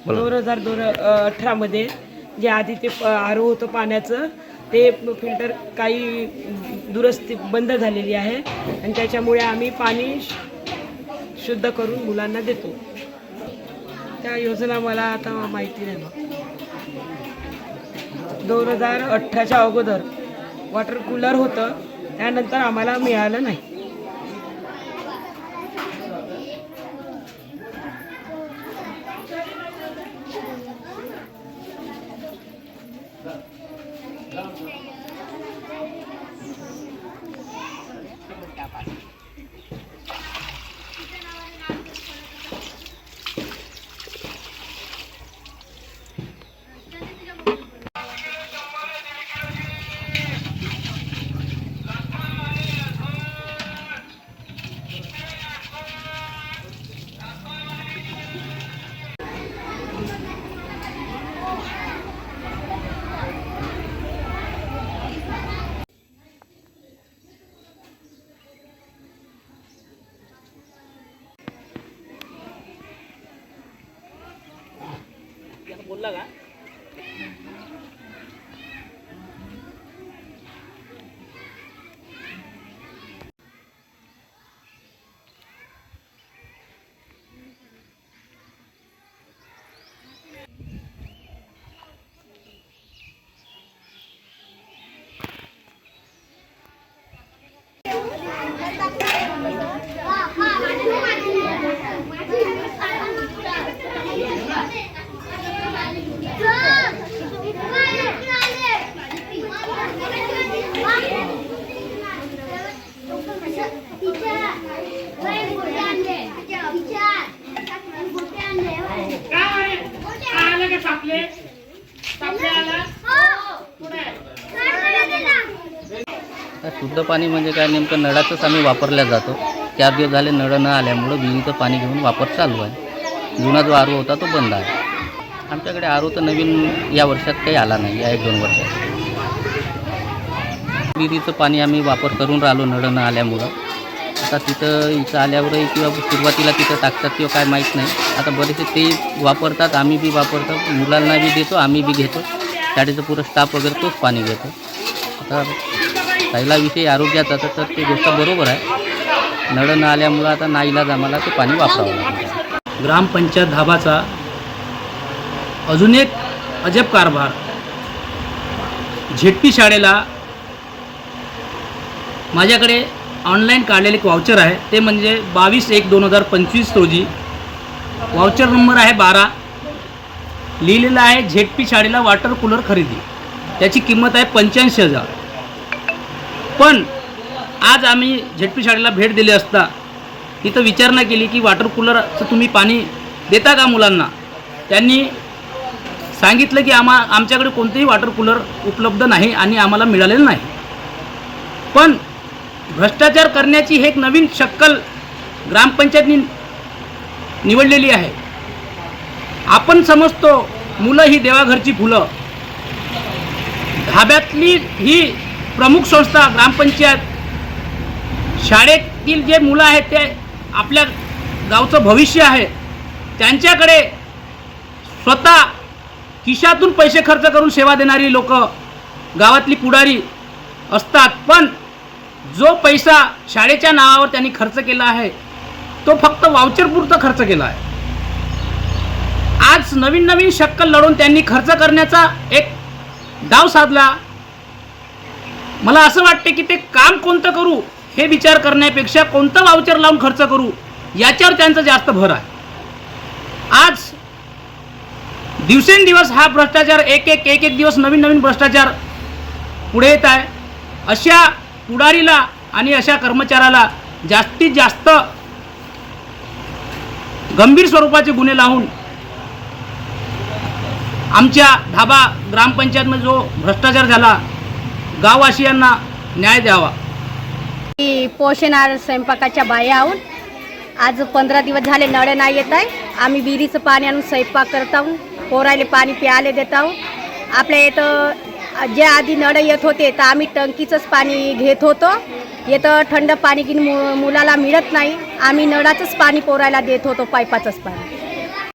2018मध्ये जे आधी ते आरो होतं पाण्याचं ते फिल्टर काही दुरुस्ती बंद झालेली आहे आणि त्याच्यामुळे आम्ही पाणी शुद्ध करून मुलांना देतो. त्या योजना मला आता माहिती नाही. 2018च्या अगोदर वॉटर कूलर होतं, त्यानंतर आम्हाला मिळालं नाही. बोलला का? शुद्ध पाणी म्हणजे काय, नेमकं नळाचंच आम्ही वापरल्या जातो. 4 दिवस झाले नळ न आल्यामुळं विहिरीचं पाणी घेऊन वापर चालू आहे. जुना जो आरो होता तो बंद आहे. आमच्याकडे आरो तर नवीन या वर्षात काही आला नाही, या 1-2 वर्षात. विहिरीचं पाणी आम्ही वापर करून राहिलो नळ न आल्यामुळं. आता इथं आल्यावरही किंवा सुरुवातीला तिथं टाकतात किंवा काय माहीत नाही. आता बरेचसे ते वापरतात, आम्ही बी वापरतो, मुलांना बी देतो, आम्ही बी घेतो. शाळेचं पुरं स्टाफ वगैरे तोच पाणी घेतो. आता पहिला विषय आरोग्याचा तर ते गोष्ट बरोबर आहे. नळ न आल्यामुळं आता नाईलाज आम्हाला ते पाणी वापरावं लागतं. ग्रामपंचायत धाबाचा अजून एक अजब कारभार. झेडपी शाळेला माझ्याकडे ऑनलाईन काढलेले एक वाउचर आहे, ते म्हणजे 22/1/2025 रोजी वाउचर नंबर आहे 12. लिहिलेलं आहे झेडपी शाळेला वॉटर कूलर खरेदी. त्याची किंमत आहे 85,000. पण आज आम्ही झेडपी शाळेला भेट दिली असता तिथं विचारणा केली की वॉटर कूलरचं तुम्ही पाणी देता का मुलांना. त्यांनी सांगितलं की आमच्याकडे कोणतेही वॉटर कूलर उपलब्ध नाही आणि आम्हाला मिळालेलं नाही. पण भ्रष्टाचार करण्याची हे एक नवीन शक्कल ग्रामपंचायतनी निवडलेली आहे. आपण समजतो मुलं ही देवाघरची फुलं. धाब्यातली ही प्रमुख संस्था ग्रामपंचायत, शाळेतील जे मुलं आहेत ते आपल्या गावचं भविष्य आहे. त्यांच्याकडे स्वतः खिशातून पैसे खर्च करून सेवा देणारी लोक गावातली पुढारी असतात. पण जो पैसा शाळेच्या नावावर त्यांनी खर्च केला आहे तो फक्त वाउचरपुरता खर्च केला आहे. आज नवीन नवीन शक्कल लढवून त्यांनी खर्च करण्याचा एक डाव साधला. मला असं वाटते की ते काम कोणतं करू हे विचार करण्यापेक्षा कोणतं वाउचर लावून खर्च करू याच्यावर त्यांचा जास्त भर आहे. आज दिवसेंदिवस हा भ्रष्टाचार एक दिवस नवीन भ्रष्टाचार पुढे येत आहे. अशा पुढारीला आणि अशा कर्मचाऱ्याला जास्तीत जास्त गंभीर स्वरूपाचे गुन्हे लावून आमच्या धाबा ग्रामपंचायतमध्ये जो भ्रष्टाचार झाला गाववासियांना न्याय द्यावा. पोषण आहार स्वयंपाकाच्या बाया आहोत. आज 15 दिवस झाले नळ नाही येत आहे. आम्ही विहिरीचं पाणी आणून स्वयंपाक करत आहोत, पोरायले पाणी प्यायला देत आहोत. आपल्या इथं जे आधी नळ येत होते तर आम्ही टंकीचंच पाणी घेत होतो. येतं थंड पाणी की मुलाला मिळत नाही. आम्ही नळाचंच पाणी पोरायला देत होतो, पाईपाचंच पाणी.